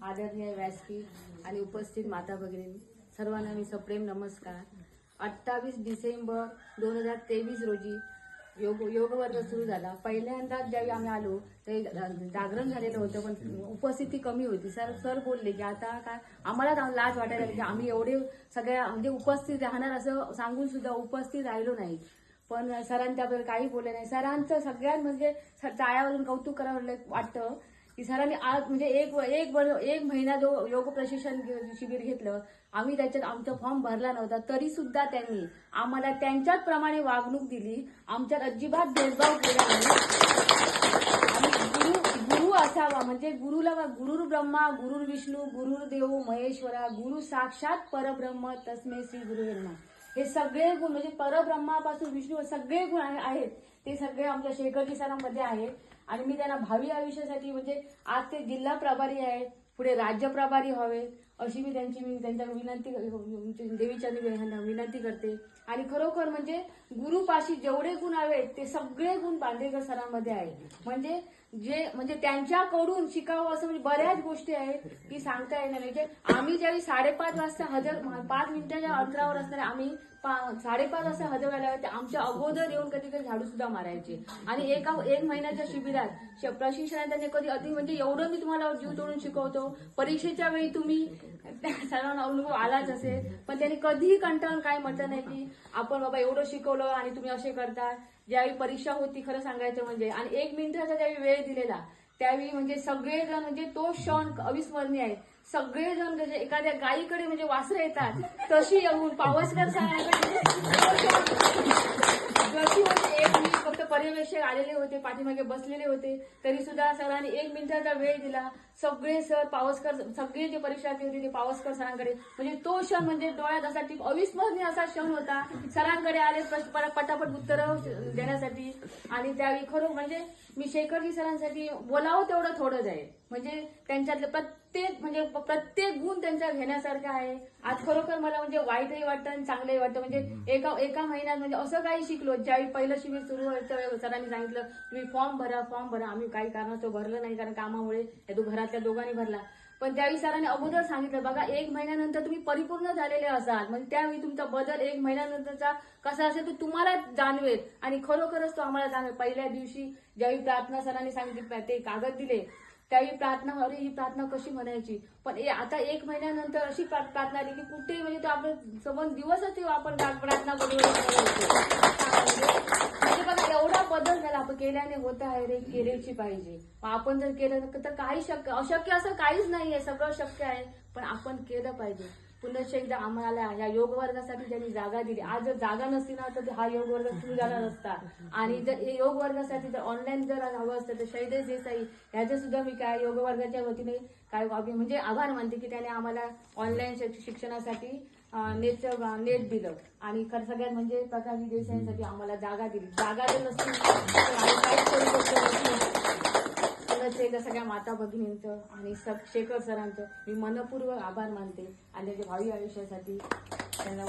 आदरणीय व्यासपीठ आणि उपस्थित माता भगिनी सर्वांना मी सप्रेम नमस्कार। 28 डिसेंबर 2023 रोजी योग वर्ग सुरू झाला। पहिल्यांदा ज्यावेळी आम्ही आलो ते जागरण झालेलं होतं, पण उपस्थिती कमी होती। सर बोलले की आता काय आम्हाला लाज वाटायला लागली की आम्ही एवढे सगळ्या म्हणजे उपस्थित राहणार असं सांगून सुद्धा उपस्थित राहिलो नाही। पण सरांच्या आपल्याला काही बोलले नाही। सरांचं सगळ्यात म्हणजे टाळ्यावरून कौतुक करावं वाटतं की सरांनी आज म्हणजे एक महिना जो योग प्रशिक्षण शिबिर घेतलं, आम्ही त्याच्यात आमचा फॉर्म भरला नव्हता तरी सुद्धा त्यांनी आम्हाला त्यांच्याच प्रमाणे वागणूक दिली, आमच्यात अजिबात भेदभाव केला नाही। आणि गुरु असावा म्हणजे गुरुर ब्रह्मा गुरुर विष्णू गुरुर देव महेश्वरा गुरु साक्षात परब्रह्म तस्मै श्री गुरुवे नमः। हे सगळे गुण म्हणजे परब्रह्मापासून विष्णू सगळे गुण आहेत, ते सगळे आमच्या शेखरजी सरांमध्ये आहेत। आणि मी त्यांना भावी आयुष्यासाठी म्हणजे आज ते जिल्हा प्रभारी आहेत, पुढे राज्य प्रभारी व्हावे अशी मी त्यांच्या विनंती देवीच्या विनंती करते। आणि खरोखर म्हणजे गुरुपाशी जेवढे गुण आहेत ते सगळे गुण बांदेकर सरांमध्ये आहेत। म्हणजे त्यांच्याकडून शिकावं असं म्हणजे बऱ्याच गोष्टी आहेत की सांगता येणार नाही। म्हणजे आम्ही ज्यावेळी 5:30 वाजता 5 मिनिटाच्या अंतरावर असणारे आम्ही 5:30 वाजता हजर व्हायला आमच्या अगोदर येऊन कधी झाडू सुद्धा मारायचे। आणि एक महिन्याच्या शिबिरात प्रशिक्षणात त्यांनी कधी अति म्हणजे एवढं मी तुम्हाला जीव तोडून शिकवतो, परीक्षेच्या वेळी तुम्ही सर्वांना अनुभव आलाच असेल, पण त्यांनी कधीही कंटाळून काय म्हटलं नाही की आपण बाबा एवढं शिकवलं आणि तुम्ही असे करता। ज्यावेळी परीक्षा होती खरं सांगायचं म्हणजे आणि 1 मिनिटाचा ज्यावेळी वेळ दिलेला त्यावेळी म्हणजे सगळेजण म्हणजे तो क्षण अविस्मरणीय आहे। सगळेजण म्हणजे एखाद्या गायीकडे म्हणजे वासरं येतात तशी येऊन पावसकर सरांकडे जशी म्हणजे एक मिनिट फक्त पर्यवेक्षक आलेले होते, पाठीमागे बसलेले होते, तरी सुद्धा सरांनी 1 मिनिटाचा वेळ दिला। सगळे सर पावसकर सगळे जे परीक्षार्थी होते ते पावसकर सरांकडे म्हणजे तो क्षण म्हणजे डोळ्यात असा अविस्मरणीय असा क्षण होता। सरांकडे आले पटापट उत्तरं देण्यासाठी आणि त्यावेळी खरं म्हणजे मी शेखरजी सरांसाठी बोलावं तेवढं थोडंच आहे। म्हणजे त्यांच्यातले प्रत्येक गुण त्यांच्या घेण्यासारखा आहे। आज खरोखर मला म्हणजे वाईटही वाटतं आणि चांगलंही वाटतं। म्हणजे एका महिन्यात म्हणजे असं काही शिकलो, ज्यावेळी पहिलं शिबिर सुरू व्हायचं सरांनी सांगितलं तुम्ही फॉर्म भरा। आम्ही काही कारणाचं भरलं नाही, कारण कामामुळे घरातल्या दोघांनी भरला। पण त्यावेळी सरांनी अगोदर सांगितलं बघा 1 महिन्यानंतर तुम्ही परिपूर्ण झालेले असाल, म्हणजे त्यावेळी तुमचा बदल 1 महिन्यानंतरचा कसा असेल तो तुम्हाला जाणवेल। आणि खरोखरच तो आम्हाला जाणवेल। पहिल्या दिवशी ज्यावेळी प्रार्थना सरांनी सांगितली ते कागद दिले त्यावेळी प्रार्थना, अरे ही प्रार्थना कशी म्हणायची, पण आता 1 महिन्यानंतर अशी प्रार्थना आली की कुठे म्हणजे तो आपलं संबंध दिवसच आपण प्रार्थना म्हणजे बघा एवढा बदल झाला। आपण केल्याने होत आहे रे, केलेची पाहिजे। आपण जर केलं तर काही अशक्य असं काहीच नाहीये, सगळं शक्य आहे, पण आपण केलं पाहिजे। पुन्हा एकदा आम्हाला या योग वर्गासाठी ज्यांनी जागा दिली, आज जर जागा नसती ना तर हा योग वर्ग सुरू झाला नसता। आणि जर योग वर्गासाठी जर ऑनलाईन जर हवं असतं तर शैलेश देसाई ह्याचे सुद्धा मी काय योग वर्गाच्या वतीने काय म्हणजे आभार मानते की त्याने आम्हाला ऑनलाईन शिक्षणासाठी नेट दिलं। आणि सगळ्यात म्हणजे प्रकाश देसाईंसाठी आम्हाला जागा दिली। जागा जर नसती तर आम्ही काहीच करू शकतो। सगळ्या माता भगिनींचं आणि शेखर सरांचं मी मनपूर्वक आभार मानते आणि त्याच्या भावी आयुष्यासाठी त्यांना